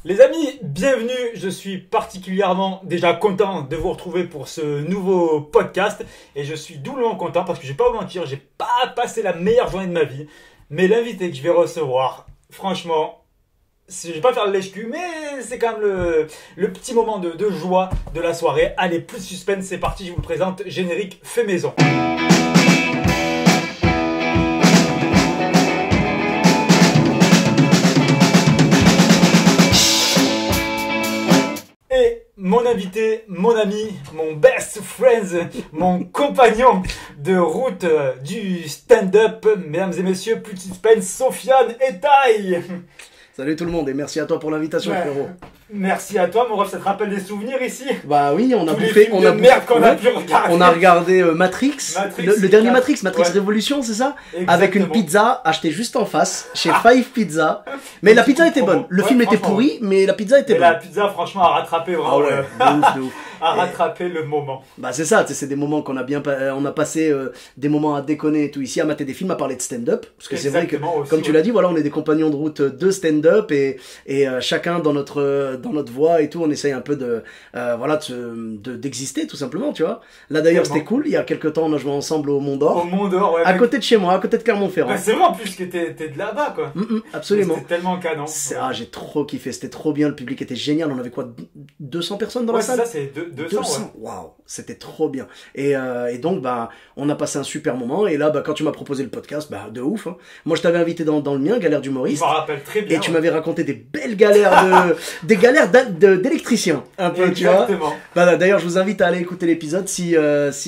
Les amis, bienvenue, je suis particulièrement déjà content de vous retrouver pour ce nouveau podcast et je suis doublement content parce que je vais pas vous mentir, j'ai pas passé la meilleure journée de ma vie, mais l'invité que je vais recevoir, franchement, je vais pas faire le lèche-cul, mais c'est quand même le petit moment de joie de la soirée. Allez, plus de suspense, c'est parti, je vous le présente, générique fait maison. Et mon invité, mon ami, mon best friend, mon compagnon de route du stand-up, mesdames et messieurs, plus de suspense, Sofiane Etaï. Salut tout le monde et merci à toi pour l'invitation, frérot. Merci à toi, mon ref, ça te rappelle des souvenirs ici? Bah oui, on a tous bouffé, on a merde qu'on a pu regarder. On a regardé Matrix, le dernier Matrix ouais. Révolution, c'est ça? Exactement. Avec une pizza achetée juste en face, chez Five Pizza. Mais la pizza était bonne. Le film était pourri, mais la pizza était bonne. La pizza, franchement, a rattrapé vraiment de ouf. a rattrapé le moment. Bah c'est ça, c'est des moments qu'on a bien, on a passé des moments à déconner et tout ici, à mater des films, à parler de stand-up. Parce que c'est vrai que, aussi, comme tu l'as dit, voilà, on est des compagnons de route de stand-up et chacun dans notre voie et tout, on essaye un peu d'exister tout simplement, tu vois. Là d'ailleurs c'était cool, il y a quelques temps on a joué ensemble au Mont d'Or. Au Mont d'Or, ouais. À côté de chez moi, à côté de Clermont-Ferrand. Bah, c'est vrai en plus que t'es de là-bas quoi. Absolument. C'était tellement canon. Ah, j'ai trop kiffé, c'était trop bien, le public était génial, on avait quoi, 200 personnes dans la salle? Ouais, c'est ça, c'est 200. Waouh, c'était trop bien. Et donc, bah, on a passé un super moment. Et là, bah, quand tu m'as proposé le podcast, bah, de ouf. Hein. Moi, je t'avais invité dans le mien, Galère d'humoriste. Je m'en rappelle très bien. Et tu m'avais raconté des belles galères des galères d'électricien. Un peu, exactement. Tu vois. Bah, d'ailleurs, je vous invite à aller écouter l'épisode. Si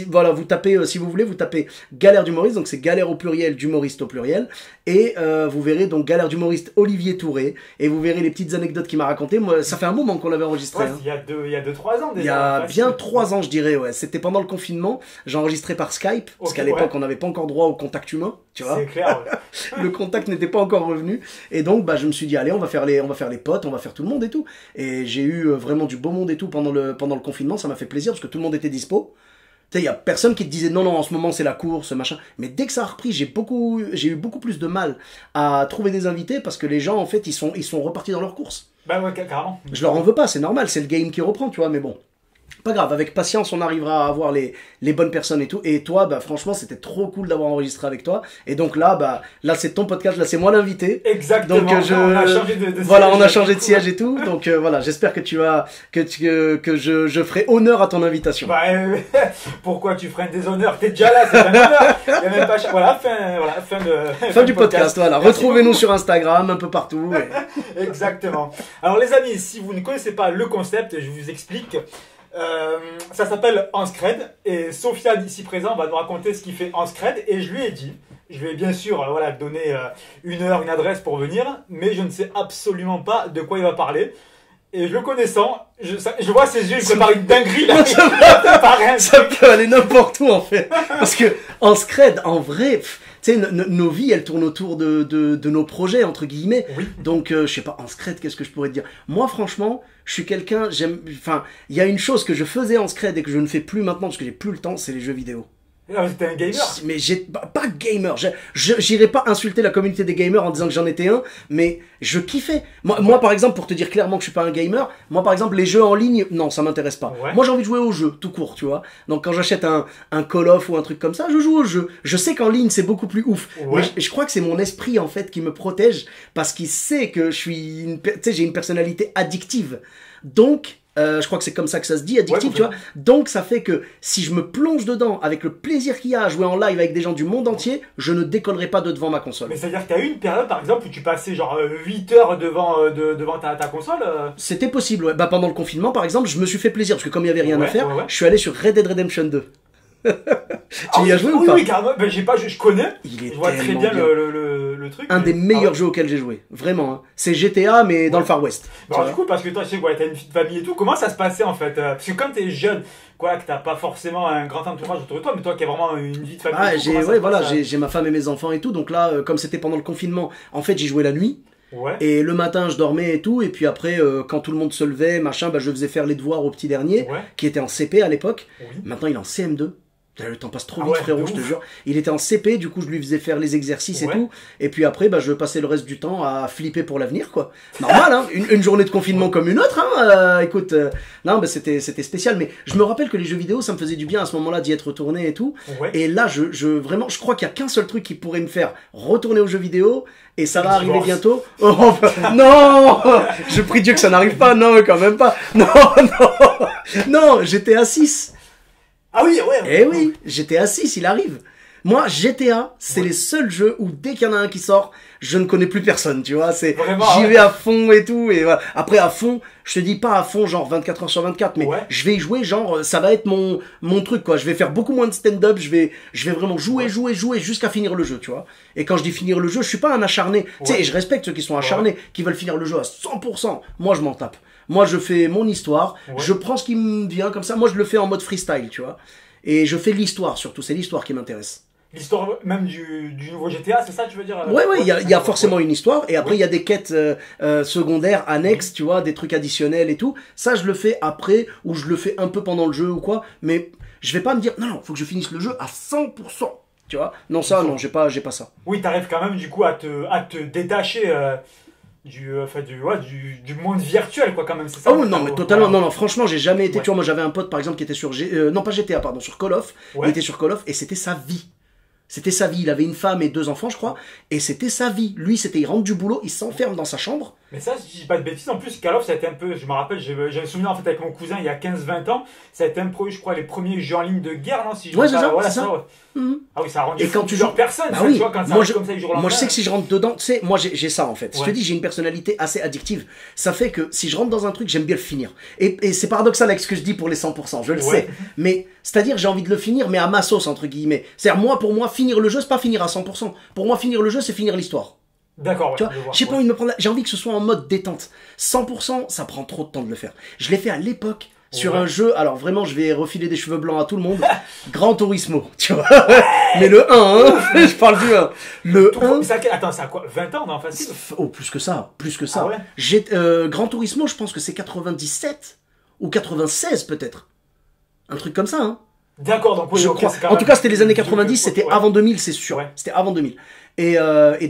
voilà, vous tapez, si vous voulez, vous tapez Galère d'humoriste. Donc, c'est galère au pluriel, d'humoriste au pluriel. Et vous verrez donc Galère d'humoriste Olivier Touré. Et vous verrez les petites anecdotes qu'il m'a racontées. Moi, ça fait un moment qu'on l'avait enregistré. Ouais, hein. Il y a 2-3 ans déjà. Il y a bien 3 ans, je dirais, ouais. C'était pendant le confinement. J'ai enregistré par Skype. Parce qu'à l'époque, on n'avait pas encore droit au contact humain. Tu vois. C'est clair, ouais. Le contact n'était pas encore revenu. Et donc, bah, je me suis dit, allez, on va faire les potes, on va faire tout le monde et tout. Et j'ai eu vraiment du beau monde et tout pendant le confinement. Ça m'a fait plaisir parce que tout le monde était dispo. Tu sais, il y a personne qui te disait non, en ce moment c'est la course, machin. Mais dès que ça a repris, j'ai eu beaucoup plus de mal à trouver des invités parce que les gens, en fait, ils sont repartis dans leur course. Bah ouais, carrément. Je leur en veux pas, c'est normal, c'est le game qui reprend, tu vois, mais bon. Pas grave, avec patience, on arrivera à avoir les bonnes personnes et tout. Et toi, bah franchement, c'était trop cool d'avoir enregistré avec toi. Et donc là, c'est ton podcast, là c'est moi l'invité. Exactement. Donc on a changé de siège. Voilà, on a changé de siège et tout. Donc voilà, j'espère que je ferai honneur à ton invitation. Bah pourquoi tu ferais des honneurs? T'es déjà là, c'est un honneur. Il y a même pas voilà, fin du podcast. Voilà, retrouvez-nous sur Instagram, un peu partout. Et... Exactement. Alors les amis, si vous ne connaissez pas le concept, je vous explique. Ça s'appelle Hanscred et Sofiane ici présent va nous raconter ce qu'il fait Hanscred et je lui ai dit, je vais bien sûr donner une heure, une adresse pour venir, mais je ne sais absolument pas de quoi il va parler. Et le connaissant, je vois ses yeux, il prépare une dinguerie là. Ça peut aller n'importe où en fait. Parce que Hanscred, en vrai, tu sais, nos vies, elles tournent autour de nos projets, entre guillemets. Oui. Donc, je sais pas, Hanscred, qu'est-ce que je pourrais te dire? Moi, franchement, je suis quelqu'un, il y a une chose que je faisais Hanscred et que je ne fais plus maintenant parce que j'ai plus le temps, c'est les jeux vidéo. T'es un gamer? Mais pas gamer. J'irai pas insulter la communauté des gamers en disant que j'en étais un, mais je kiffais. Moi, par exemple, pour te dire clairement que je suis pas un gamer, moi, par exemple, les jeux en ligne, non, ça m'intéresse pas. Ouais. Moi, j'ai envie de jouer aux jeux, tout court, tu vois. Donc, quand j'achète un Call of ou un truc comme ça, je joue aux jeux. Je sais qu'en ligne, c'est beaucoup plus ouf. Ouais. Mais je crois que c'est mon esprit, en fait, qui me protège parce qu'il sait que j'ai une personnalité addictive. Donc, je crois que c'est comme ça que ça se dit, addictif, tu vois. Donc, ça fait que si je me plonge dedans avec le plaisir qu'il y a à jouer en live avec des gens du monde entier, je ne décollerai pas de devant ma console. Mais c'est-à-dire que tu as eu une période, par exemple, où tu passais genre 8 heures devant ta console C'était possible, ouais. Bah, pendant le confinement, par exemple, je me suis fait plaisir parce que comme il n'y avait rien à faire, je suis allé sur Red Dead Redemption 2. Tu y as joué ou pas? Oui, carrément. Ben, je connais. Je vois très bien le truc. Un des meilleurs jeux auxquels j'ai joué. Vraiment. Hein. C'est GTA, mais dans le Far West. Alors, du coup, parce que toi, tu sais, t'as une petite famille et tout, comment ça se passait en fait? Parce que quand t'es jeune, que t'as pas forcément un grand entourage autour de toi, mais toi qui as vraiment une vie de famille. Ah, j'ai ma femme et mes enfants et tout. Donc là, comme c'était pendant le confinement, en fait, j'y jouais la nuit. Ouais. Et le matin, je dormais et tout. Et puis après, quand tout le monde se levait, machin, je faisais faire les devoirs au petit dernier, qui était en CP à l'époque. Oui. Maintenant, il est en CM2. Le temps passe trop Ah vite, ouais, frérot, de je te ouf. jure. Il était en CP, du coup, je lui faisais faire les exercices et Ouais. tout. Et puis après, bah, je passais le reste du temps à flipper pour l'avenir, quoi. Normal, hein. Une journée de confinement comme une autre, hein. Écoute, non, bah, c'était spécial. Mais je me rappelle que les jeux vidéo, ça me faisait du bien à ce moment-là d'y être retourné et tout. Ouais. Et là, vraiment, je crois qu'il y a qu'un seul truc qui pourrait me faire retourner aux jeux vidéo. Et ça va arriver Divorce. bientôt. Oh, non! Je prie Dieu que ça n'arrive pas. Non, quand même pas. Non, non. Non, GTA 6. Ah oui, ouais. Eh oui, GTA 6, il arrive. Moi, GTA, c'est Ouais. les seuls jeux où dès qu'il y en a un qui sort, je ne connais plus personne, tu vois. Vraiment, J'y ouais. vais à fond et tout. Et voilà. Après, à fond, je te dis pas à fond, genre 24 heures sur 24, mais Ouais. je vais y jouer, genre, ça va être mon truc, quoi. Je vais faire beaucoup moins de stand-up, je vais vraiment jouer, Ouais. jouer jusqu'à finir le jeu, tu vois. Et quand je dis finir le jeu, je suis pas un acharné. Tu sais, Ouais. et je respecte ceux qui sont acharnés, qui veulent finir le jeu à 100%. Moi, je m'en tape. Moi, je fais mon histoire, Ouais. je prends ce qui me vient comme ça. Moi, je le fais en mode freestyle, tu vois. Et je fais l'histoire surtout, c'est l'histoire qui m'intéresse. L'histoire même du nouveau GTA, c'est ça, tu veux dire? Ouais, il y a ouais. forcément une histoire, et après Ouais. il y a des quêtes secondaires, annexes, tu vois, des trucs additionnels et tout. Ça, je le fais après, ou je le fais un peu pendant le jeu ou quoi, mais je vais pas me dire, non, faut que je finisse le jeu à 100%, tu vois. Non, ça, non, j'ai pas ça. Oui, t'arrives quand même du coup à te détacher du monde virtuel, quoi, quand même, c'est ça? Ah oui, non, mais totalement, Voilà. non, franchement, j'ai jamais été, Ouais. tu vois, moi j'avais un pote par exemple qui était sur, non pas GTA, pardon, sur Call of, Ouais. il était sur Call of, et c'était sa vie. C'était sa vie, il avait une femme et 2 enfants, je crois, et c'était sa vie. Lui, il rentre du boulot, il s'enferme dans sa chambre. Mais ça, si je dis pas de bêtises, en plus, Call of, ça a été un peu, je me rappelle, j'avais souvenir en fait avec mon cousin il y a 15-20 ans, ça a été un peu, je crois, les premiers jeux en ligne de guerre, non? Si je Ouais, dis c'est pas- ça, voilà, c'est ça. ouais. Mhm. Ah oui, ça a rendu Et quand fou tu plusieurs joues- personnes, Bah ça, oui. tu vois, quand ça Moi, arrive je, comme ça du jour au moi, je lendemain. sais que si je rentre dedans, tu sais, moi j'ai ça en fait. Je te Ouais. dis, j'ai une personnalité assez addictive. Ça fait que si je rentre dans un truc, j'aime bien le finir. Et c'est paradoxal avec ce que je dis pour les 100%, je le Ouais. sais. Mais c'est-à-dire, j'ai envie de le finir, mais à ma sauce, entre guillemets. C'est-à-dire, pour moi, finir le jeu, c'est pas finir à 100%. Pour moi, finir le jeu, c'est finir l'histoire. D'accord, ouais, Tu vois, je vois, j'ai pas ouais. envie de me prendre. J'ai envie que ce soit en mode détente. 100%, ça prend trop de temps de le faire. Je l'ai fait à l'époque. Sur Ouais. un jeu, alors vraiment, je vais refiler des cheveux blancs à tout le monde. Gran Turismo, tu vois. Mais le 1, hein, je parle du 1. Le 1. Attends, c'est à quoi? 20 ans, non? Facile? Oh, plus que ça, plus que ça. Ah ouais. Gran Turismo, je pense que c'est 97 ou 96 peut-être. Un truc comme ça, hein. D'accord, donc oui, Je ok, crois. c'est quand En même- tout cas, c'était les années 90, c'était Ouais. avant 2000, c'est sûr. Ouais. C'était avant 2000. Et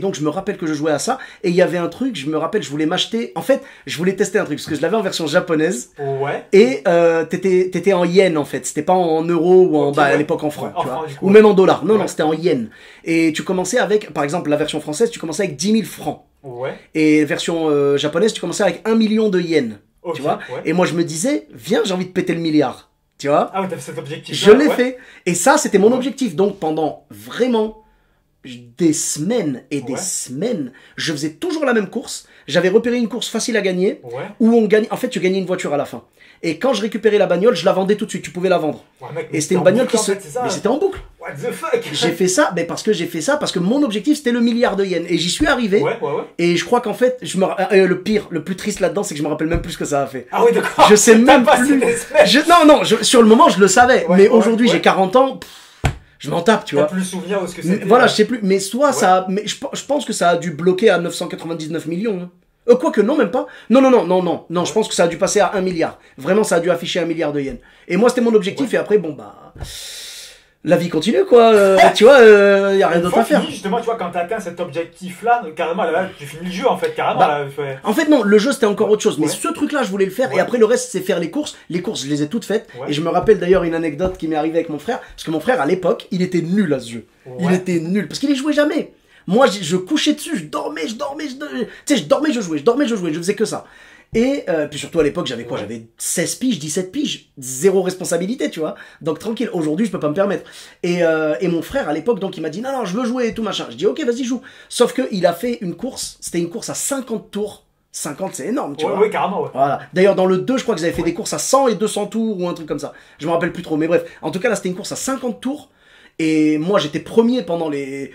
donc, je me rappelle que je jouais à ça. Et il y avait un truc, je me rappelle, je voulais m'acheter. En fait, je voulais tester un truc, parce que je l'avais en version japonaise. Ouais. Et t'étais en yens, en fait. C'était pas en euros ou en, Ok, à ouais. l'époque en francs, Ouais, en tu vois. francs, du coup, Ou ouais. même en dollars. Non, Ouais. non, c'était en yens. Et tu commençais avec, par exemple, la version française, tu commençais avec 10 000 francs. Ouais. Et version japonaise, tu commençais avec 1 million de yens. Ok, Tu vois. ouais. Et moi, je me disais, viens, j'ai envie de péter le milliard. Tu vois. Ah ouais, t'as fait cet objectif. Je l'ai ouais. fait. Et ça, c'était mon Ouais. objectif. Donc, pendant vraiment des semaines et des Ouais. semaines, je faisais toujours la même course. J'avais repéré une course facile à gagner Ouais. où on gagne. En fait, tu gagnais une voiture à la fin. Et quand je récupérais la bagnole, je la vendais tout de suite. Tu pouvais la vendre. Ouais, mec, Et c'était en une bagnole boucle, qui en se. fait, c'est ça. Mais c'était en boucle. What the fuck? J'ai fait ça, mais parce que mon objectif c'était le milliard de yens. Et j'y suis arrivé. Ouais, ouais, ouais. Et je crois qu'en fait, le pire, le plus triste là-dedans, c'est que je me rappelle même plus ce que ça a fait. Ah ouais, d'accord. Je sais T'as même passé plus. des semaines. Non, sur le moment, je le savais. Ouais, mais ouais, aujourd'hui, ouais. j'ai 40 ans. Je m'en tape, tu T'as vois. plus le souvenir de ce que Mais c'était. voilà, je sais plus. Mais soit Ouais. ça. Mais je pense que ça a dû bloquer à 999 millions. Hein. Quoique, non, même pas. Non, je pense que ça a dû passer à 1 milliard. Vraiment, ça a dû afficher 1 milliard de yens. Et moi, c'était mon objectif. Ouais. Et après, bon, bah. La vie continue, quoi. Tu vois, y a rien Une d'autre fois à faire. fini, justement, tu vois, quand t'atteins cet objectif-là, carrément, là, tu finis le jeu, en fait, carrément. Bah, là, fait- En fait, non, le jeu c'était encore autre chose. Mais Ouais. ce truc-là, je voulais le faire. Et Ouais. après, le reste, c'est faire les courses. Les courses, je les ai toutes faites. Ouais. Et je me rappelle d'ailleurs une anecdote qui m'est arrivée avec mon frère. Parce que mon frère, à l'époque, il était nul à ce jeu. Il Ouais. était nul. Parce qu'il y jouait jamais. Moi, je couchais dessus, je dormais. Tu sais, je dormais, je jouais. Je faisais que ça. Et puis surtout à l'époque, j'avais quoi? Ouais. J'avais 16 piges, 17 piges. Zéro responsabilité, tu vois. Donc tranquille. Aujourd'hui, je peux pas me permettre. Et mon frère, à l'époque, donc il m'a dit non, je veux jouer et tout machin. Je dis ok, vas-y, joue. Sauf que il a fait une course. C'était une course à 50 tours. 50, c'est énorme, tu Ouais, vois. ouais, carrément, ouais. Voilà. D'ailleurs, dans le 2, je crois qu'ils avaient fait des courses à 100 et 200 tours ou un truc comme ça. Je me rappelle plus trop, mais bref. En tout cas, là, c'était une course à 50 tours. Et moi, j'étais premier pendant les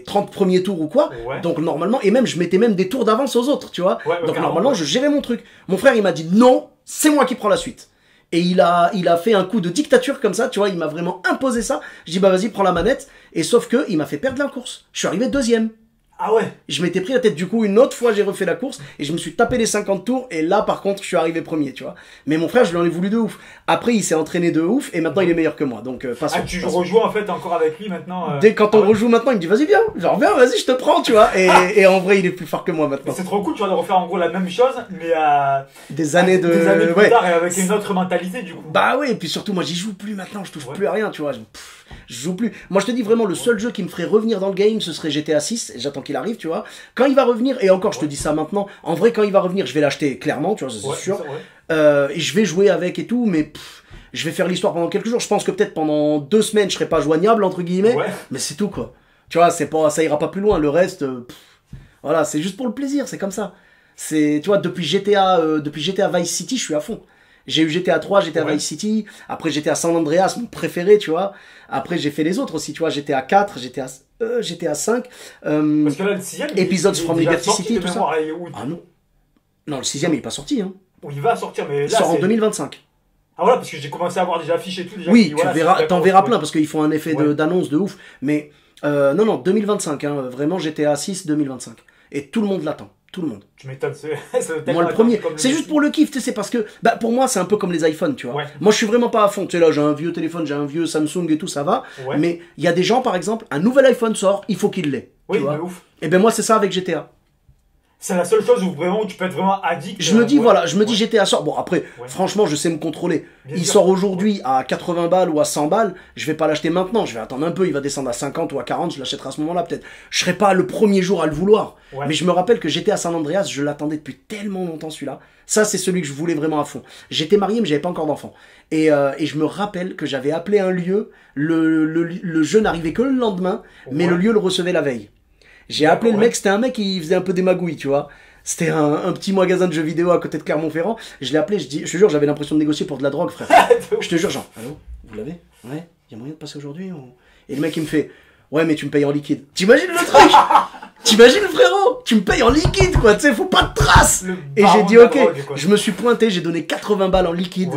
30 premiers tours ou quoi. Ouais. Donc, normalement, et même, je mettais même des tours d'avance aux autres, tu vois. Ouais, Donc, carrément, normalement, ouais. je gérais mon truc. Mon frère, il m'a dit non, c'est moi qui prends la suite. Et il a fait un coup de dictature comme ça, tu vois. Il m'a vraiment imposé ça. Je dis, bah, vas-y, prends la manette. Et sauf que, il m'a fait perdre la course. Je suis arrivé deuxième. Ah ouais. Je m'étais pris la tête, du coup, une autre fois, j'ai refait la course et je me suis tapé les 50 tours et là, par contre, je suis arrivé premier, tu vois. Mais mon frère, je lui en ai voulu de ouf. Après, il s'est entraîné de ouf et maintenant, il est meilleur que moi. Donc, Ah, tu rejoues en fait encore avec lui maintenant Dès quand on rejoue maintenant, il me dit vas-y, viens. Genre, viens, vas-y, je te prends, tu vois. Et en vrai, il est plus fort que moi maintenant. C'est trop cool, tu vas de refaire en gros la même chose, mais des années plus tard et avec une autre mentalité du coup. Bah oui, et puis surtout, moi, j'y joue plus maintenant, je touche plus à rien, tu vois. Je joue plus. Moi, je te dis vraiment, le seul jeu qui me ferait revenir dans le game, ce serait GTA 6. Et j'attends qu'il arrive, tu vois. Quand il va revenir, et encore, je te dis ça maintenant. En vrai, quand il va revenir, je vais l'acheter clairement, tu vois, c'est sûr. Et je vais jouer avec et tout, mais je vais faire l'histoire pendant quelques jours. Je pense que peut-être pendant 2 semaines, je serai pas joignable entre guillemets. Mais c'est tout quoi. Tu vois, ça ira pas plus loin. Le reste, voilà, c'est juste pour le plaisir. C'est comme ça. Tu vois, depuis GTA Vice City, je suis à fond. J'ai eu GTA 3, GTA Vice City, après GTA San Andreas, mon préféré, tu vois. Après, j'ai fait les autres aussi, tu vois, GTA 4, GTA 5. Parce que là, le 6ème, Episodes from Liberty City, tout ça. Ah non. Non, le 6ème, il est pas sorti, hein. Il va sortir, mais là, il sort en 2025. Ah voilà, parce que j'ai commencé à voir des affiches et tout. Déjà, oui, t'en verras plein, parce qu'ils font un effet d'annonce de ouf. Mais, non, 2025, hein, vraiment GTA 6, 2025. Et tout le monde l'attend. Tout le monde. Tu m'étonnes, moi le premier, c'est juste pour le kiff, tu sais, c'est parce que, bah pour moi c'est un peu comme les iPhones, tu vois. Moi je suis vraiment pas à fond, tu sais là j'ai un vieux téléphone, j'ai un vieux Samsung et tout, ça va. Mais il y a des gens par exemple, un nouvel iPhone sort, il faut qu'il l'ait. Oui, tu vois. mais ouf. Et ben moi c'est ça avec GTA. C'est la seule chose où vraiment tu peux être vraiment addict. Je me dis voilà, je me dis GTA sort. Bon après, franchement, je sais me contrôler. Il sort aujourd'hui à 80 balles ou à 100 balles. Je vais pas l'acheter maintenant. Je vais attendre un peu. Il va descendre à 50 ou à 40. Je l'achèterai à ce moment-là peut-être. Je serai pas le premier jour à le vouloir. Mais je me rappelle que GTA San Andreas, je l'attendais depuis tellement longtemps celui-là. Ça c'est celui que je voulais vraiment à fond. J'étais marié mais j'avais pas encore d'enfant. Et je me rappelle que j'avais appelé un lieu. Le jeu n'arrivait que le lendemain, mais le lieu le recevait la veille. J'ai appelé le mec, c'était un mec qui faisait un peu des magouilles, tu vois. C'était un petit magasin de jeux vidéo à côté de Clermont-Ferrand. Je l'ai appelé, je te jure, j'avais l'impression de négocier pour de la drogue, frère. Je te jure, genre, allô, vous l'avez? Ouais, y a moyen de passer aujourd'hui Et le mec, il me fait, ouais, mais tu me payes en liquide. T'imagines le truc? T'imagines, frérot? Tu me payes en liquide, quoi, tu sais, faut pas de traces. Et j'ai dit, ok, je me suis pointé, j'ai donné 80 balles en liquide.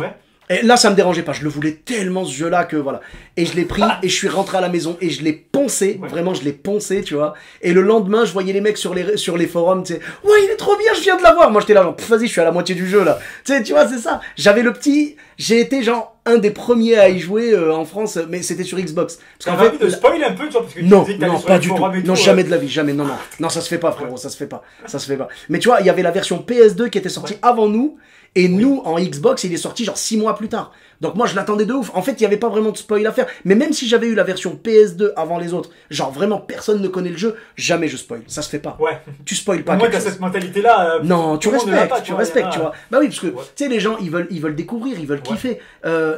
Et là, ça me dérangeait pas. Je le voulais tellement ce jeu-là que voilà. Et je l'ai pris et je suis rentré à la maison et je l'ai poncé. Vraiment, je l'ai poncé, tu vois. Et le lendemain, je voyais les mecs sur les forums, tu sais. Ouais, il est trop bien, je viens de l'avoir. Moi, j'étais là, genre, vas-y, je suis à la moitié du jeu, là. Tu vois, c'est ça. J'avais le petit. J'ai été, genre, un des premiers à y jouer en France, mais c'était sur Xbox. Parce qu'en fait, de spoil un peu, tu vois, parce que non, pas du tout. Non, jamais de la vie, jamais. Non, non. Non, ça se fait pas, frérot, ça se fait pas. Ça se fait pas. Mais tu vois, il y avait la version PS2 qui était sortie avant nous. Et nous, en Xbox, il est sorti genre 6 mois plus tard. Donc moi, je l'attendais de ouf. En fait, il n'y avait pas vraiment de spoil à faire. Mais même si j'avais eu la version PS2 avant les autres, genre vraiment personne ne connaît le jeu, jamais je spoil. Ça se fait pas. Tu spoil pas. Moi, t'as cette mentalité-là. Non, tu respectes, tu respectes, tu vois. Bah oui, parce que, tu sais, les gens, ils veulent découvrir, ils veulent kiffer.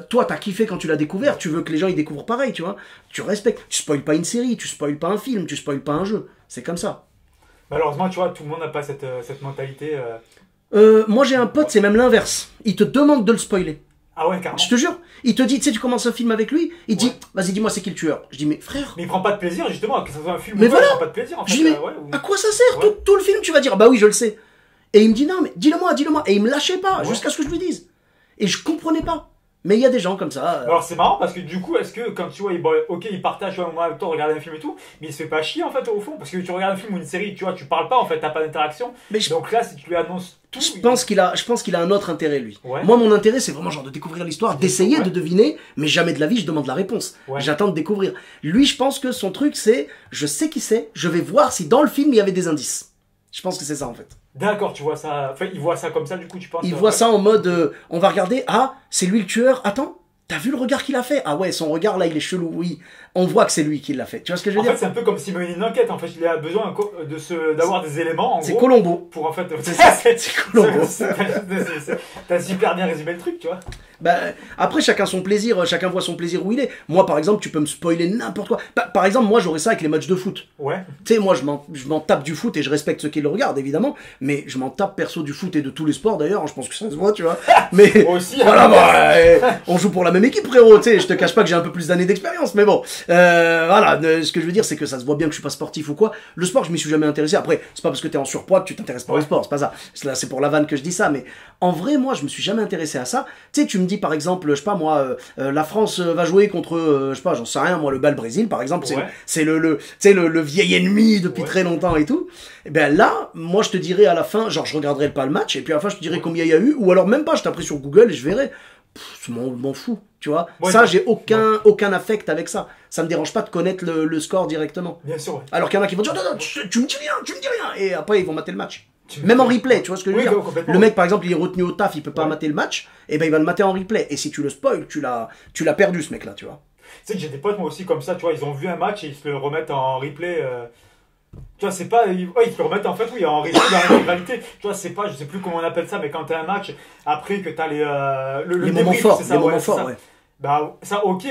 Toi, t'as kiffé quand tu l'as découvert, tu veux que les gens, ils découvrent pareil, tu vois. Tu respectes. Tu spoil pas une série, tu spoil pas un film, tu spoil pas un jeu. C'est comme ça. Malheureusement, tu vois, tout le monde n'a pas cette mentalité. Moi j'ai un pote, c'est même l'inverse. Il te demande de le spoiler. Ah ouais, carrément. Je te jure. Il te dit, tu sais, tu commences un film avec lui, il dit, vas-y, dis-moi c'est qui le tueur. Je dis, mais frère. Mais il prend pas de plaisir, justement, que ce soit un film mais voilà. Il prend pas de plaisir, en fait. Je dis, mais à quoi ça sert tout le film, tu vas dire, bah oui, je le sais. Et il me dit, non, mais dis-le-moi. Et il me lâchait pas, jusqu'à ce que je lui dise. Et je comprenais pas. Mais il y a des gens comme ça. Alors c'est marrant parce que du coup, est-ce que quand tu vois, il partage en même temps regarder un film et tout, mais il se fait pas chier en fait au fond parce que tu regardes un film ou une série, tu vois, tu parles pas en fait, t'as pas d'interaction. Donc là, si tu lui annonces tout. Je pense qu'il a un autre intérêt lui. Moi, mon intérêt, c'est vraiment genre de découvrir l'histoire, d'essayer de deviner, mais jamais de la vie, je demande la réponse. J'attends de découvrir. Lui, je pense que son truc, c'est, je sais qui c'est, je vais voir si dans le film il y avait des indices. Je pense que c'est ça en fait. D'accord, tu vois ça. Enfin, il voit ça comme ça, du coup, tu penses. Il voit ça en mode, on va regarder. Ah, c'est lui le tueur. Attends, t'as vu le regard qu'il a fait? Ah ouais, son regard là, il est chelou. Oui, on voit que c'est lui qui l'a fait. Tu vois ce que je veux dire? En fait, c'est un peu comme s'il menait une enquête. En fait, il a besoin d'avoir des éléments. C'est Colombo. Pour en fait. C'est Colombo. T'as super bien résumé le truc, tu vois. Bah, après, chacun son plaisir, chacun voit son plaisir où il est. Moi, par exemple, tu peux me spoiler n'importe quoi. Par exemple, moi, j'aurais ça avec les matchs de foot. Tu sais, moi, je m'en tape du foot et je respecte ceux qui le regardent, évidemment. Mais je m'en tape perso du foot et de tous les sports, d'ailleurs. Je pense que ça se voit, tu vois. Mais aussi, voilà, on joue pour la même équipe, frérot. Tu sais, je te cache pas que j'ai un peu plus d'années d'expérience. Mais bon, voilà. Ce que je veux dire, c'est que ça se voit bien que je suis pas sportif ou quoi. Le sport, je m'y suis jamais intéressé. Après, c'est pas parce que t'es en surpoids que tu t'intéresses pas au sport. C'est pas ça. C'est pour la vanne que je dis ça. Mais en vrai, moi, je me suis jamais intéressé à ça. Tu sais, tu me dis, dit par exemple, je sais pas moi, la France va jouer contre, je sais pas, j'en sais rien, moi, le Brésil par exemple, c'est tu sais, le vieil ennemi depuis très longtemps et tout. Et ben là, moi je te dirais à la fin, genre je regarderai pas le match, et puis à la fin je te dirais combien il y a eu, ou alors même pas, je taperai sur Google et je verrai. Je m'en fous, tu vois. Ça, j'ai aucun affect avec ça. Ça me dérange pas de connaître le score directement. Bien sûr. Ouais. Alors qu'il y en a qui vont dire, non, tu me dis rien. Et après, ils vont mater le match. Même en replay, tu vois ce que je veux dire. Le mec, par exemple, il est retenu au taf, il peut pas mater le match, et ben il va le mater en replay. Et si tu le spoil, tu l'as perdu, ce mec-là, tu vois. Tu sais que j'ai des potes, moi aussi, comme ça, tu vois, ils ont vu un match et ils se le remettent en replay. Tu vois, c'est pas. Ils se le remettent en fait, oui, en réalité. Tu vois, c'est pas, je sais plus comment on appelle ça, mais quand t'as un match, après que t'as les moments forts, les moments forts, ouais. Bah, ça, ok.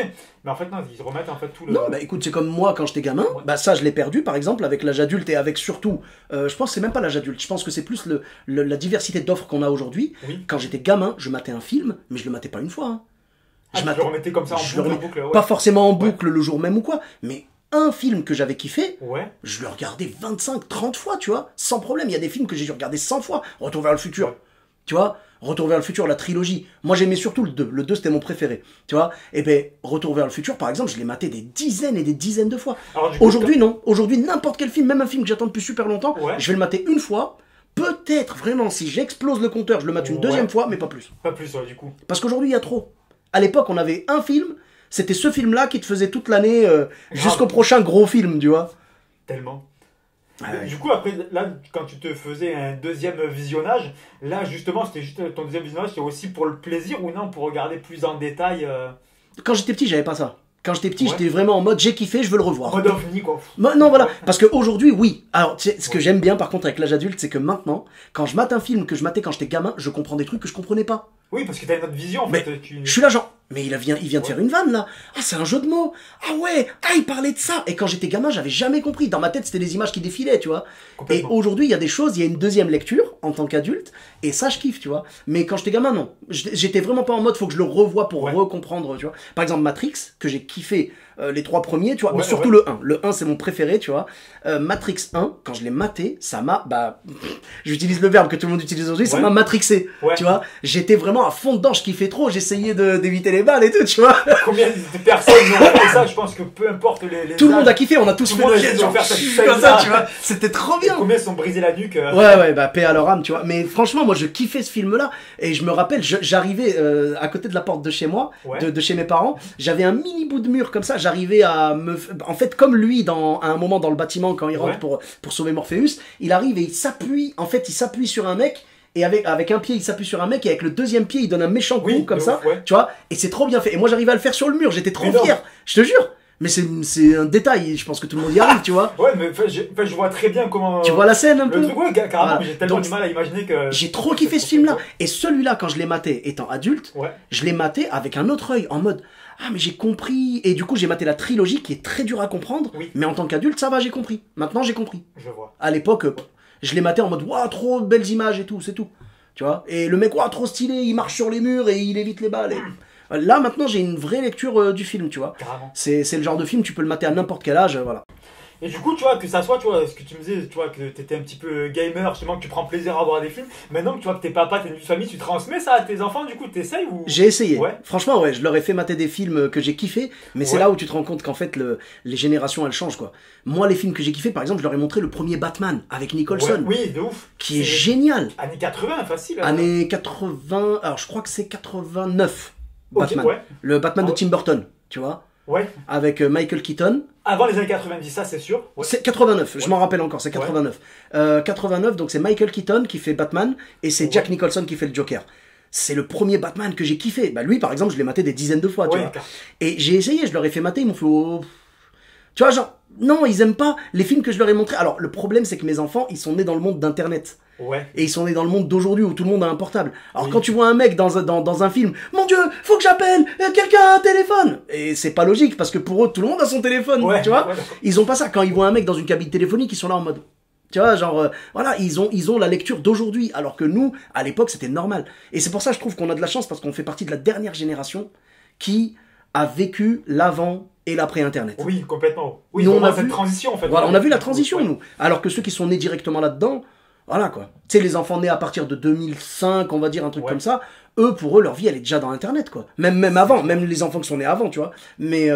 Mais en fait, non, ils remettent en fait tout le. Non, bah écoute, c'est comme moi quand j'étais gamin, bah ça, je l'ai perdu, par exemple, avec l'âge adulte et avec surtout. Je pense que c'est même pas l'âge adulte, je pense que c'est plus la diversité d'offres qu'on a aujourd'hui. Oui. Quand j'étais gamin, je matais un film, mais je le matais pas une fois. Hein. Je le remettais comme ça en boucle. Pas forcément en boucle le jour même ou quoi, mais un film que j'avais kiffé, je le regardais 25, 30 fois, tu vois, sans problème. Il y a des films que j'ai dû regarder 100 fois. Retour vers le futur, tu vois, Retour vers le futur, la trilogie. Moi, j'aimais surtout le 2. Le 2, c'était mon préféré, tu vois. Et ben, Retour vers le futur, par exemple, je l'ai maté des dizaines et des dizaines de fois. Aujourd'hui, non. Aujourd'hui, n'importe quel film, même un film que j'attends depuis super longtemps, je vais le mater une fois. Peut-être, vraiment, si j'explose le compteur, je le mate une deuxième fois, mais pas plus. Pas plus, du coup. Parce qu'aujourd'hui, il y a trop. À l'époque, on avait un film... C'était ce film-là qui te faisait toute l'année jusqu'au prochain gros film, tu vois. Tellement. Du coup, après, là, quand tu te faisais un deuxième visionnage, là, justement, c'était juste ton deuxième visionnage, c'était aussi pour le plaisir ou non, pour regarder plus en détail Quand j'étais petit, j'avais pas ça. Quand j'étais petit, j'étais vraiment en mode j'ai kiffé, je veux le revoir. Mode ovni, quoi. Non, voilà. Parce qu'aujourd'hui, oui. Alors, tu sais, ce que j'aime bien, par contre, avec l'âge adulte, c'est que maintenant, quand je mate un film que je matais quand j'étais gamin, je comprends des trucs que je comprenais pas. Oui, parce que t'as une autre vision, en fait. Je suis là, genre, mais il vient de faire une vanne, là. Ah, c'est un jeu de mots. Ah ouais, il parlait de ça. Et quand j'étais gamin, j'avais jamais compris. Dans ma tête, c'était des images qui défilaient, tu vois. Et aujourd'hui, il y a des choses, il y a une deuxième lecture, en tant qu'adulte, et ça, je kiffe, tu vois. Mais quand j'étais gamin, non. J'étais vraiment pas en mode, faut que je le revoie pour recomprendre, tu vois. Par exemple, Matrix, que j'ai kiffé les 3 premiers, tu vois. Mais surtout le 1. Le 1, c'est mon préféré, tu vois. Matrix 1, quand je l'ai maté, ça m'a, j'utilise le verbe que tout le monde utilise aujourd'hui, ça m'a matrixé, tu vois. J'étais vraiment à fond dedans, je kiffais trop, j'essayais d'éviter les balles et tout, tu vois. Combien de personnes ont fait ça? Je pense que peu importe les tout le monde a kiffé, on a tous fait le geste, genre, comme ça, tu vois. C'était trop bien. Combien se sont brisés la nuque Ouais, paix à leur âme, tu vois. Mais franchement, moi, je kiffais ce film-là. Et je me rappelle, j'arrivais à côté de la porte de chez moi, de chez mes parents. J'avais un mini bout de mur comme ça. J'arrivais à en fait, comme lui, à un moment dans le bâtiment, quand il rentre pour sauver Morpheus, il arrive et il s'appuie. En fait, il s'appuie sur un mec. Et avec un pied, il s'appuie sur un mec, et avec le deuxième pied, il donne un méchant coup comme ça, tu vois. Et c'est trop bien fait. Et moi, j'arrivais à le faire sur le mur. J'étais trop fier. Je te jure. Mais c'est un détail, je pense que tout le monde y arrive, tu vois. Ouais, mais je vois très bien comment... Tu vois la scène un peu? Carrément, mais j'ai tellement du mal à imaginer que... J'ai trop kiffé ce film-là. Et celui-là, quand je l'ai maté étant adulte, je l'ai maté avec un autre œil, en mode... Ah, mais j'ai compris. Et du coup, j'ai maté la trilogie qui est très dure à comprendre. Mais en tant qu'adulte, ça va, j'ai compris. Maintenant, j'ai compris. Je vois. À l'époque, je l'ai maté en mode, waouh, trop belles images et tout, c'est tout. Tu vois. Et le mec, waouh, trop stylé, il marche sur les murs et il évite les balles. Là, maintenant, j'ai une vraie lecture du film, tu vois. C'est le genre de film, tu peux le mater à n'importe quel âge, voilà. Et du coup, tu vois, que ça soit, tu vois, ce que tu me disais, tu vois, que t'étais un petit peu gamer, justement, que tu prends plaisir à voir des films. Maintenant que tu vois que t'es papa, t'es une vie de famille, tu transmets ça à tes enfants, du coup, t'essayes ou... J'ai essayé. Franchement, je leur ai fait mater des films que j'ai kiffé, mais c'est là où tu te rends compte qu'en fait, les générations, elles changent, quoi. Moi, les films que j'ai kiffé, par exemple, je leur ai montré le premier Batman, avec Nicholson. Oui, de ouf. Qui est génial. Années 80, facile. Années 80, alors je crois que c'est 89, Batman. Le Batman de Tim Burton, tu vois. Avec Michael Keaton. Avant les années 90, ça c'est sûr. C'est 89, je m'en rappelle encore, c'est 89. 89, donc c'est Michael Keaton qui fait Batman et c'est Jack Nicholson qui fait le Joker. C'est le premier Batman que j'ai kiffé. Lui, par exemple, je l'ai maté des dizaines de fois, tu vois. Et j'ai essayé, je leur ai fait mater, ils m'ont fait... Oh... Tu vois, genre, non, ils aiment pas les films que je leur ai montrés. Alors, le problème, c'est que mes enfants, ils sont nés dans le monde d'Internet. Et ils sont nés dans le monde d'aujourd'hui où tout le monde a un portable. Alors quand tu vois un mec dans un film, mon Dieu, faut que j'appelle, quelqu'un a un téléphone. Et c'est pas logique parce que pour eux, tout le monde a son téléphone, tu vois. Ils ont pas ça. Quand ils voient un mec dans une cabine téléphonique, ils sont là en mode... Tu vois, genre, voilà, ils ont la lecture d'aujourd'hui. Alors que nous, à l'époque, c'était normal. Et c'est pour ça, je trouve qu'on a de la chance parce qu'on fait partie de la dernière génération qui a vécu l'avant et l'après-internet. Oui, complètement. Oui, nous, on a cette transition, en fait. Voilà, on a vu la transition, nous. Alors que ceux qui sont nés directement là-dedans... Voilà quoi. Tu sais, les enfants nés à partir de 2005, on va dire un truc comme ça, pour eux, leur vie, elle est déjà dans Internet, quoi. Même avant, même les enfants qui sont nés avant, tu vois. Mais,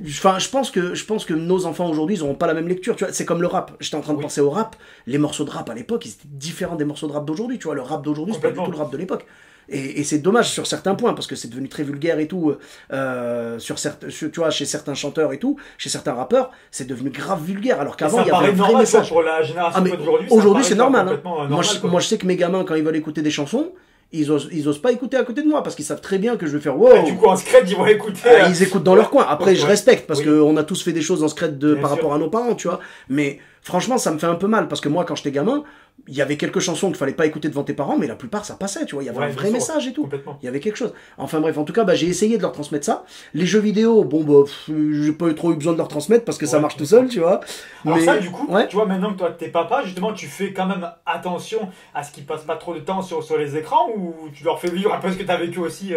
enfin, je pense que nos enfants aujourd'hui, ils n'auront pas la même lecture, tu vois. C'est comme le rap. J'étais en train de penser au rap. Les morceaux de rap à l'époque, ils étaient différents des morceaux de rap d'aujourd'hui, tu vois. Le rap d'aujourd'hui, c'est pas du tout le rap de l'époque. Et c'est dommage sur certains points, parce que c'est devenu très vulgaire et tout, tu vois, chez certains chanteurs et tout, chez certains rappeurs, c'est devenu grave vulgaire, alors qu'avant, il y avait un vrai message. Pour la génération d'aujourd'hui, aujourd'hui, c'est normal. Hein. Moi, je sais que mes gamins, quand ils veulent écouter des chansons, ils osent pas écouter à côté de moi parce qu'ils savent très bien que je vais faire wow. Du coup, en secret, ils vont écouter. Ils écoutent dans leur coin. Après, je respecte parce qu'on a tous fait des choses en secret par rapport à nos parents, tu vois. Mais franchement, ça me fait un peu mal parce que moi, quand j'étais gamin, il y avait quelques chansons qu'il fallait pas écouter devant tes parents, mais la plupart ça passait, tu vois. Il y avait un vrai message et tout. Il y avait quelque chose. Enfin bref, en tout cas, j'ai essayé de leur transmettre ça. Les jeux vidéo, bon, j'ai pas trop eu besoin de leur transmettre parce que ça marche tout seul, tu vois. Alors ça, du coup, tu vois, maintenant que toi, t'es papa, justement, tu fais quand même attention à ce qu'ils passent pas trop de temps sur les écrans ou tu leur fais vivre un peu ce que t'as vécu aussi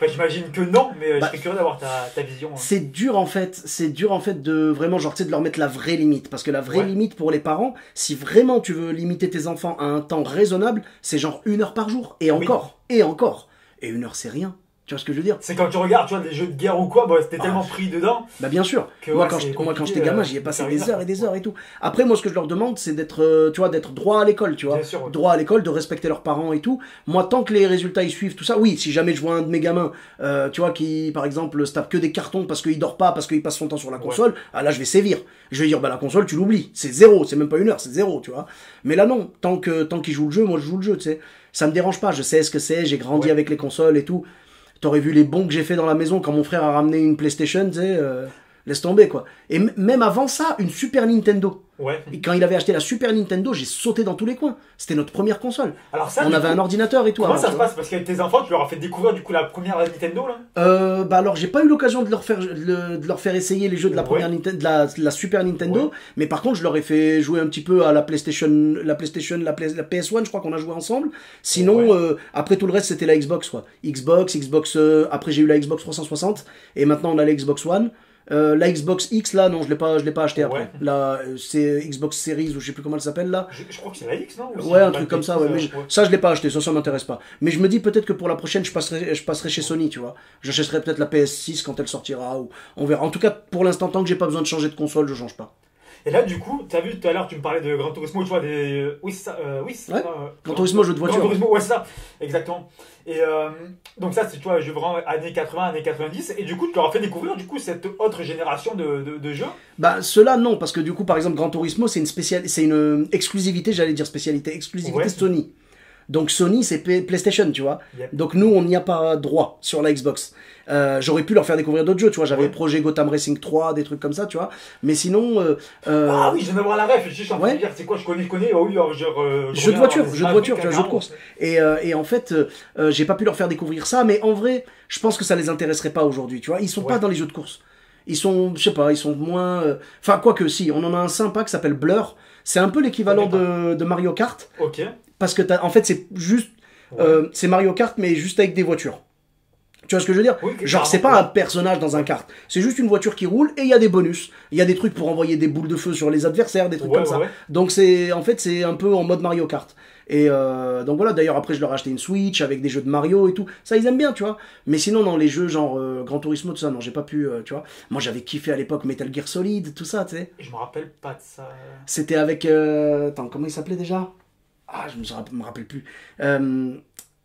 Enfin, j'imagine que non, mais je serais curieux d'avoir ta vision. C'est dur en fait de vraiment genre tu sais de leur mettre la vraie limite parce que la vraie limite pour les parents, si vraiment tu veux limiter tes enfants à un temps raisonnable, c'est genre 1 heure par jour et encore et 1 heure c'est rien. Tu vois ce que je veux dire? C'est quand tu regardes, tu vois, des jeux de guerre ou quoi, t'es tellement pris dedans. Bah bien sûr. Moi quand j'étais gamin, j'y ai passé des heures et des heures et tout. Après moi ce que je leur demande c'est d'être tu vois d'être droit à l'école, tu vois. Bien sûr, droit à l'école, de respecter leurs parents et tout. Moi tant que les résultats ils suivent tout ça, oui, si jamais je vois un de mes gamins tu vois qui par exemple se tape que des cartons parce qu'il dort pas, parce qu'il passe son temps sur la console, là je vais sévir. Je vais dire bah la console tu l'oublies, c'est 0, c'est même pas 1 heure, c'est 0, tu vois. Mais là non, tant qu'il joue le jeu, moi je joue le jeu, tu sais. Ça me dérange pas, je sais ce que c'est, j'ai grandi avec les consoles et tout. T'aurais vu les bons que j'ai fait dans la maison quand mon frère a ramené une PlayStation, tu sais, laisse tomber quoi. Et même avant ça, une Super Nintendo. Et quand il avait acheté la Super Nintendo, j'ai sauté dans tous les coins. C'était notre première console. Alors ça, on avait un ordinateur et tout. Comment ça se passe? Parce qu'avec tes enfants, tu leur as fait découvrir du coup la première Nintendo là bah alors j'ai pas eu l'occasion de leur faire essayer les jeux de la première Nintendo, de la Super Nintendo, mais par contre je leur ai fait jouer un petit peu à la PlayStation, la PS1, je crois qu'on a joué ensemble. Sinon après tout le reste c'était la Xbox quoi. Xbox, après j'ai eu la Xbox 360 et maintenant on a la Xbox One. La Xbox X là non je l'ai pas acheté après. Là c'est Xbox Series ou je sais plus comment elle s'appelle là. Je crois que c'est la X non un truc comme ça mais ça je l'ai pas acheté, ça m'intéresse pas. Mais je me dis peut-être que pour la prochaine je passerai chez Sony, tu vois. J'achèterai peut-être la PS6 quand elle sortira ou on verra. En tout cas pour l'instant tant que j'ai pas besoin de changer de console, je change pas. Et là, du coup, t'as vu tout à l'heure, tu me parlais de Gran Turismo, tu vois, oui, c'est ça. Gran Turismo, jeu de voiture. Gran Turismo, c'est ça, exactement. Et donc, ça, c'est, tu vois, jeu vraiment années 80, années 90. Et du coup, tu leur as fait découvrir, du coup, cette autre génération de jeux. Bah, ceux-là, non, parce que du coup, par exemple, Gran Turismo, c'est une exclusivité, j'allais dire exclusivité Sony. Donc Sony c'est PlayStation, tu vois. Donc nous on n'y a pas droit sur la Xbox. J'aurais pu leur faire découvrir d'autres jeux, tu vois. J'avais projet Gotham Racing 3, des trucs comme ça, tu vois. Mais sinon. Ah oui, je viens d'avoir la ref. Je suis en train de dire, c'est quoi, je connais. Oh oui, jeu de voiture, tu vois, jeu de course. Et en fait, j'ai pas pu leur faire découvrir ça, mais en vrai, je pense que ça les intéresserait pas aujourd'hui, tu vois. Ils sont pas dans les jeux de course. Ils sont, je sais pas, ils sont moins. Enfin, quoique, si, on en a un sympa qui s'appelle Blur. C'est un peu l'équivalent de Mario Kart. Ok. Parce que en fait, c'est juste. C'est Mario Kart, mais juste avec des voitures. Tu vois ce que je veux dire? Genre, c'est pas un personnage dans un kart. C'est juste une voiture qui roule et il y a des bonus. Il y a des trucs pour envoyer des boules de feu sur les adversaires, des trucs comme ça. Donc, en fait, c'est un peu en mode Mario Kart. Et donc voilà, d'ailleurs, après, je leur ai acheté une Switch avec des jeux de Mario et tout. Ça, ils aiment bien, tu vois. Mais sinon, dans les jeux genre Gran Turismo, tout ça, non, j'ai pas pu, tu vois. Moi, j'avais kiffé à l'époque Metal Gear Solid, tout ça, tu sais. Je me rappelle pas de ça. C'était avec. Attends, comment il s'appelait déjà? Ah, je me rappelle plus.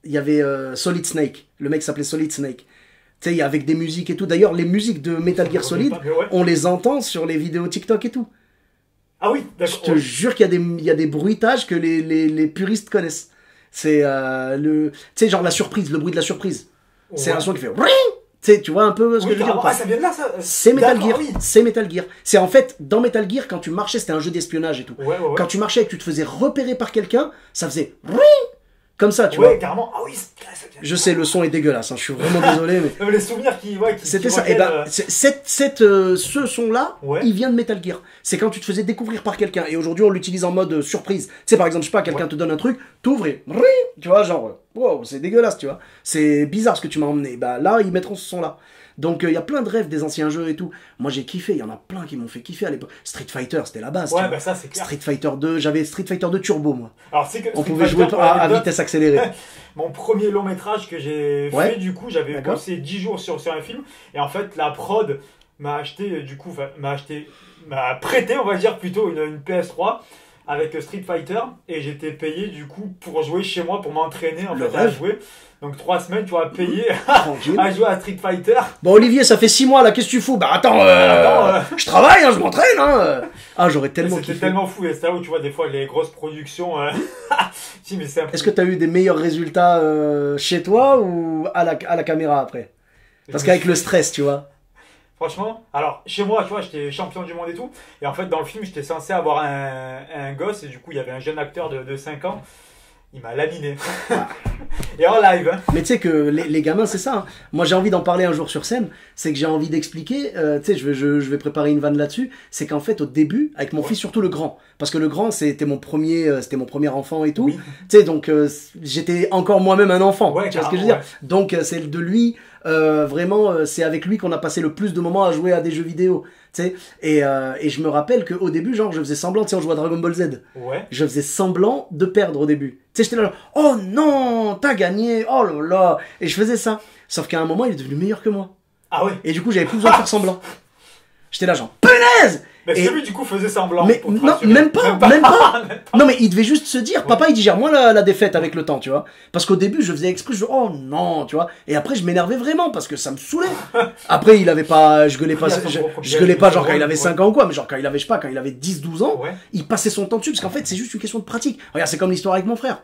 Il y avait Solid Snake. Le mec s'appelait Solid Snake. Tu sais, avec des musiques et tout. D'ailleurs, les musiques de Metal Gear Solid, on les entend sur les vidéos TikTok et tout. Ah oui, d'accord. Je te jure qu'il y a des bruitages que les puristes connaissent. C'est tu sais, genre la surprise, le bruit de la surprise. C'est un son qui fait... Tu vois un peu ce que je veux dire? Ah, ça vient de là, ça. C'est Metal Gear. C'est Metal Gear. C'est en fait, dans Metal Gear, quand tu marchais, c'était un jeu d'espionnage et tout. Quand tu marchais et que tu te faisais repérer par quelqu'un, ça faisait... Comme ça, tu vois. Ouais, carrément. Ah oui, je sais, le son est dégueulasse, hein, je suis vraiment désolé. Mais... les souvenirs qui c'était ça. Et ben, ce son-là, il vient de Metal Gear. C'est quand tu te faisais découvrir par quelqu'un. Et aujourd'hui, on l'utilise en mode surprise. Tu sais, par exemple, je sais pas, quelqu'un te donne un truc, t'ouvres et... Tu vois, genre, wow, c'est dégueulasse, tu vois. C'est bizarre ce que tu m'as emmené. Bah là, ils mettront ce son-là. Donc il y a plein de rêves des anciens jeux et tout. Moi j'ai kiffé, il y en a plein qui m'ont fait kiffer à l'époque. Street Fighter, c'était la base. Ouais, bah ça c'est clair. Street Fighter 2, j'avais Street Fighter 2 Turbo moi. Alors c'est que On Street pouvait Fighter, jouer pour à l'anecdote, vitesse accélérée. mon premier long métrage que j'ai Ouais. fait, du coup, j'avais D'accord. bossé 10 jours sur un film. Et en fait, la prod m'a acheté, du coup, enfin, m'a prêté, on va dire, plutôt une PS3 avec Street Fighter. Et j'étais payé, du coup, pour jouer chez moi, pour m'entraîner, en Le fait, à rêve. jouer. Donc 3 semaines, tu vois, payé Tranquille. à jouer à Street Fighter. Bon Olivier, ça fait 6 mois là, qu'est-ce que tu fous? Bah attends, je travaille, hein, je m'entraîne. Hein. Ah j'aurais tellement C'était kiffé. tellement fou. Et c'est là où tu vois, des fois, les grosses productions. Si, mais c'est un peu- Est-ce que tu as eu des meilleurs résultats chez toi ou à la caméra après? Parce qu'avec le stress, tu vois. Franchement, alors chez moi, tu vois, j'étais champion du monde et tout. Et en fait, dans le film, j'étais censé avoir un gosse. Et du coup, il y avait un jeune acteur de 5 ans. Il m'a laminé. Et en live. Hein. Mais tu sais que les gamins, c'est ça. Hein. Moi, j'ai envie d'en parler un jour sur scène. C'est que j'ai envie d'expliquer. Tu sais, je vais préparer une vanne là-dessus. C'est qu'en fait, au début, avec mon fils, surtout le grand, parce que le grand, c'était mon premier enfant et tout. Oui. Tu sais, donc j'étais encore moi-même un enfant. Ouais, tu vois ce que je veux dire? carrément, Donc c'est de lui. Vraiment, c'est avec lui qu'on a passé le plus de moments à jouer à des jeux vidéo. Tu sais, et je me rappelle qu'au début, genre, je faisais semblant. Tu sais, on jouait à Dragon Ball Z. Ouais. Je faisais semblant de perdre au début. Tu sais, j'étais là, genre, oh non, t'as gagné, oh là là. Et je faisais ça. Sauf qu'à un moment, il est devenu meilleur que moi. Ah ouais. Et du coup, j'avais plus besoin de faire semblant. J'étais là, genre, punaise! Mais Et- c'est lui, du coup, faisait semblant. Mais pour te non, rassurer. même pas. Même pas. Non, mais il devait juste se dire, papa, il digère moins la défaite avec le temps, tu vois. Parce qu'au début, je faisais exprès, oh non, tu vois. Et après, je m'énervais vraiment parce que ça me saulait. Après, il avait pas, je gueulais pas, Il a son propre je gueulais pas genre quand il avait ouais. 5 ans ou quoi, mais genre quand il avait, je sais pas, quand il avait 10, 12 ans, Ouais. il passait son temps dessus parce qu'en fait, c'est juste une question de pratique. Regarde, c'est comme l'histoire avec mon frère.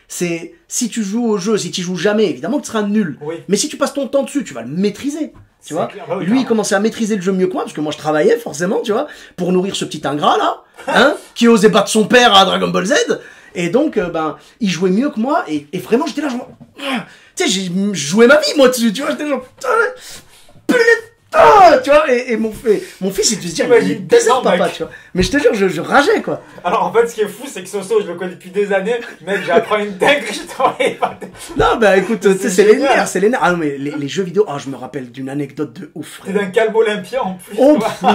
C'est, si tu joues au jeu, si tu joues jamais, évidemment que tu seras nul. Oui. Mais si tu passes ton temps dessus, tu vas le maîtriser. Tu C'est vois, clair. Bah oui, lui il carrément. commençait à maîtriser le jeu mieux que moi parce que moi je travaillais forcément, tu vois, pour nourrir ce petit ingrat là, hein, qui osait battre son père à Dragon Ball Z. Et donc ben il jouait mieux que moi et vraiment j'étais là genre, tu sais, je jouais ma vie moi dessus, tu vois, j'étais genre tu vois, et mon fils il devait se dire, T'imagines il est bizarre tellement, papa, mec. tu vois. Mais je te jure, je rageais quoi. Alors en fait, ce qui est fou, c'est que Soso, je le connais depuis des années. Mec, j'apprends une dinguerie, je t'aurais pas. Non bah écoute, tu sais, c'est les génial. nerfs, c'est les nerfs. Ah non mais les jeux vidéo, ah je me rappelle d'une anecdote de ouf. T'es Frère. d'un calme olympien en plus. Oh, tu vois.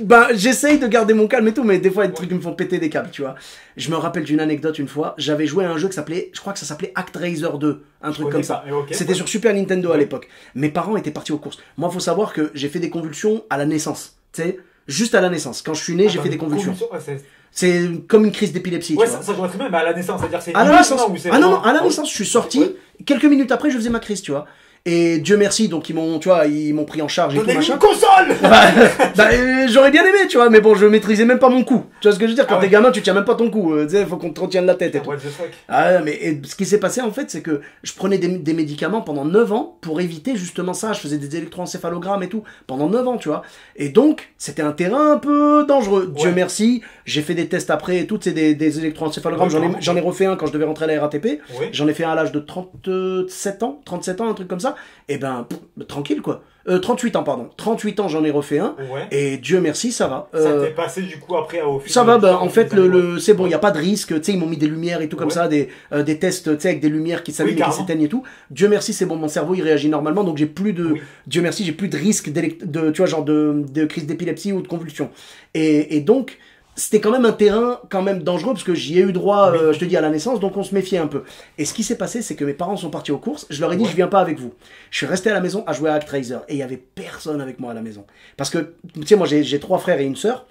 ben, j'essaye de garder mon calme et tout, mais des fois, il y a des trucs qui me font péter des câbles, tu vois. Je me rappelle d'une anecdote une fois. J'avais joué à un jeu qui s'appelait, je crois que ça s'appelait ActRaiser 2, un truc connais comme pas, ça. mais ok. C'était sur Super Nintendo à l'époque. Mes parents étaient partis aux courses. Moi, faut savoir que j'ai fait des convulsions à la naissance. Tu sais, juste à la naissance. Quand je suis né, j'ai fait des convulsions. Ouais, c'est- C'est comme une crise d'épilepsie, ouais, tu vois. ça doit être même à la naissance, c'est-à-dire c'est À la une naissance. image, non, ou c'est Ah non, non, vraiment- à la naissance, je suis sorti. Ouais. Quelques minutes après, je faisais ma crise, tu vois. Et Dieu merci, donc ils m'ont, tu vois, ils m'ont pris en charge et tout Donnez-lui machin. une console. J'aurais bien aimé, tu vois, mais bon, je maîtrisais même pas mon coup. Tu vois ce que je veux dire? Quand Ah ouais. t'es gamin, tu tiens même pas ton coup. Tu sais, faut qu'on te retienne la tête et tout. What the fuck. Ah, mais et ce qui s'est passé en fait, c'est que je prenais des médicaments pendant 9 ans pour éviter justement ça. Je faisais des électroencéphalogrammes et tout pendant 9 ans, tu vois. Et donc, c'était un terrain un peu dangereux. Dieu Ouais. merci, j'ai fait des tests après et tout, c'est des électroencéphalogrammes. Ouais, J'en ai, carrément. j'en ai refait un quand je devais rentrer à la RATP. Oui. J'en ai fait un à l'âge de 37 ans, un truc comme ça. Et ben, tranquille quoi. 38 ans, pardon. 38 ans, j'en ai refait un. Ouais. Et Dieu merci, ça va. Ça t'est passé du coup après au film. Ça va, ben, en des fait, années, c'est bon, il n'y a pas de risque. Tu sais, ils m'ont mis des lumières et tout comme Ouais. ça, des tests, tu sais, avec des lumières qui s'allument Oui, et qui carrément. s'éteignent et tout. Dieu merci, c'est bon, mon cerveau, il réagit normalement, donc j'ai plus de, Oui. Dieu merci, j'ai plus de risque tu vois, genre de crise d'épilepsie ou de convulsion. Et donc, c'était quand même un terrain quand même dangereux parce que j'y ai eu droit, Oui. je te dis, à la naissance, donc on se méfiait un peu. Et ce qui s'est passé, c'est que mes parents sont partis aux courses. Je leur ai dit, Ouais. je viens pas avec vous. Je suis resté à la maison à jouer à ActRaiser et il y avait personne avec moi à la maison. Parce que, tu sais, moi j'ai 3 frères et une sœur.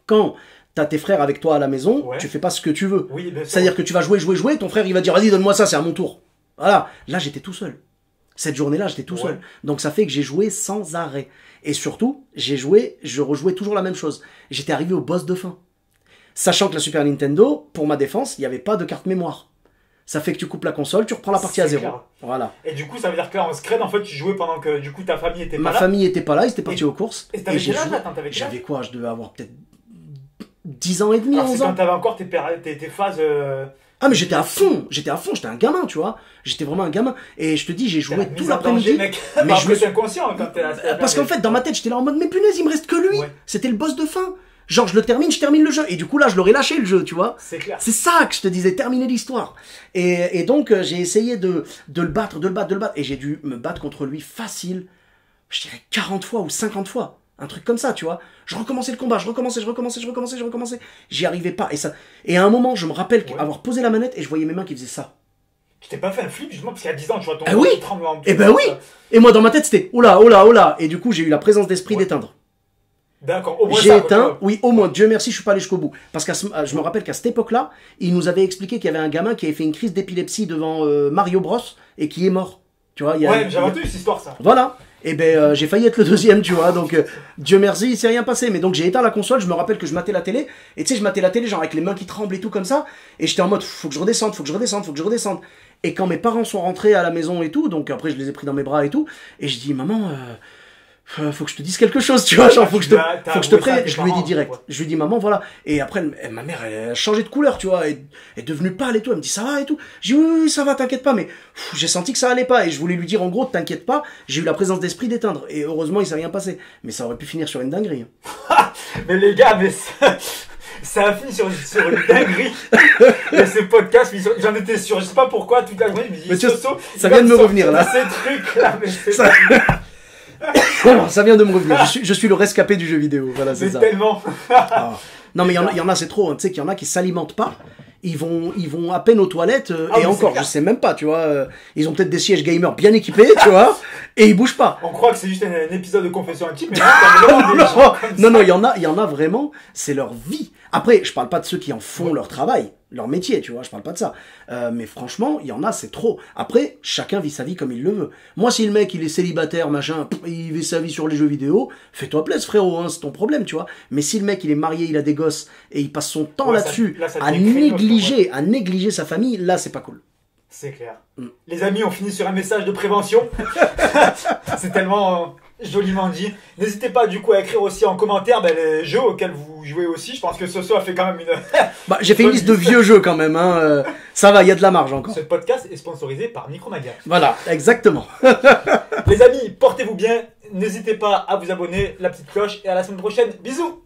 Quand t'as tes frères avec toi à la maison, Ouais. tu fais pas ce que tu veux. Oui, bien sûr. C'est-à-dire que tu vas jouer, ton frère il va dire vas-y donne-moi ça, c'est à mon tour. Voilà, là j'étais tout seul. Cette journée-là j'étais tout Ouais. seul. Donc ça fait que j'ai joué sans arrêt. Et surtout, je rejouais toujours la même chose. J'étais arrivé au boss de fin. Sachant que la Super Nintendo, pour ma défense, il n'y avait pas de carte mémoire. Ça fait que tu coupes la console, tu reprends la partie à C'est zéro. clair. Voilà. Et du coup, ça veut dire que là, en scred, en fait, tu jouais pendant que du coup ta famille était Ma pas là. famille était pas là, ils étaient partis Et- aux courses. Et t'avais j'ai quel âge joué- là? T'avais quel âge? J'avais quoi? Je devais avoir peut-être 10 ans et demi, Alors, c'est 11 quand ans. t'avais encore tes phases. Ah mais j'étais à fond, j'étais un gamin, tu vois. J'étais vraiment un gamin. Et je te dis, j'ai joué la tout mise en danger, l'après-midi. mec. Mais Mais je me je suis inconscient hein, quand t'es là. Parce qu'en fait, dans ma tête, j'étais là en mode, mais punaise, il me reste que lui. Ouais. C'était le boss de fin. Genre, je termine le jeu. Et du coup, là, je l'aurais lâché le jeu, tu vois. C'est clair. C'est ça que je te disais, terminer l'histoire. Et donc, j'ai essayé de le battre. Et j'ai dû me battre contre lui facile. je dirais 40 fois ou 50 fois. Un truc comme ça, tu vois. Je recommençais le combat, je recommençais. J'y arrivais pas. Et à un moment, je me rappelle avoir posé la manette et je voyais mes mains qui faisaient ça. Tu t'es pas fait un flip justement parce qu'il y a 10 ans, tu vois ton oui. qui tremble en Eh ben oui. Et moi, dans ma tête, c'était oh là, oh là, oh là. Et du coup, j'ai eu la présence d'esprit d'éteindre. D'accord, au moins j'ai ça, éteint, oui, au moins, Dieu merci, je suis pas allé jusqu'au bout. Parce que je me rappelle qu'à cette époque-là, il nous avait expliqué qu'il y avait un gamin qui avait fait une crise d'épilepsie devant Mario Bros et qui est mort. Tu vois, ouais, j'avais entendu cette histoire, ça. Voilà. Et ben, j'ai failli être le deuxième, tu vois. Donc, Dieu merci, il s'est rien passé. Mais donc, j'ai éteint la console. Je me rappelle que je matais la télé. Et tu sais, je matais la télé, genre avec les mains qui tremblent et tout comme ça. Et j'étais en mode, faut que je redescende. Et quand mes parents sont rentrés à la maison et tout, donc après, je les ai pris dans mes bras et tout. Et je dis, maman, faut que je te dise quelque chose, tu vois, genre faut que je te prenne. Je lui ai dit direct. Ouais. Je lui ai dit maman, voilà. Et après, ma mère, elle a changé de couleur, tu vois, elle est devenue pâle et tout. Elle me dit ça va et tout. J'ai dit oui, ça va, t'inquiète pas. Mais j'ai senti que ça allait pas et je voulais lui dire en gros, t'inquiète pas. J'ai eu la présence d'esprit d'éteindre et heureusement, il s'est rien passé. Mais ça aurait pu finir sur une dinguerie. Mais les gars, mais ça a fini sur une dinguerie. Et ce podcast, j'en étais sûr. Je sais pas pourquoi toute la journée, je me dis ça vient de me revenir là. Ces trucs là, mais ça vient de me revenir. Je suis le rescapé du jeu vidéo. Voilà, c'est ça. Tellement. Non, mais il y en a, c'est trop. Hein. Tu sais qu'il y en a qui s'alimentent pas. Ils vont à peine aux toilettes. Et encore, je sais même pas, tu vois. Ils ont peut-être des sièges gamers bien équipés, tu vois. Et ils bougent pas. On croit que c'est juste un épisode de confession intime, mais non, il y en a vraiment. C'est leur vie. Après, je parle pas de ceux qui en font leur travail, leur métier, tu vois, je parle pas de ça. Mais franchement, il y en a, c'est trop. Après, chacun vit sa vie comme il le veut. Moi, si le mec, il est célibataire, machin, il vit sa vie sur les jeux vidéo, fais-toi plaisir, frérot, hein, c'est ton problème, tu vois. Mais si le mec, il est marié, il a des gosses, et il passe son temps là-dessus, à négliger sa famille, là, c'est pas cool. C'est clair. Les amis, on finit sur un message de prévention. C'est tellement joliment dit. N'hésitez pas du coup à écrire aussi en commentaire les jeux auxquels vous jouez aussi. Je pense que Soso a fait quand même une... j'ai fait une liste de vieux jeux quand même. Hein. Ça va, il y a de la marge encore. Ce podcast est sponsorisé par Micromania. Voilà, exactement. Les amis, portez-vous bien. N'hésitez pas à vous abonner, la petite cloche. Et à la semaine prochaine. Bisous.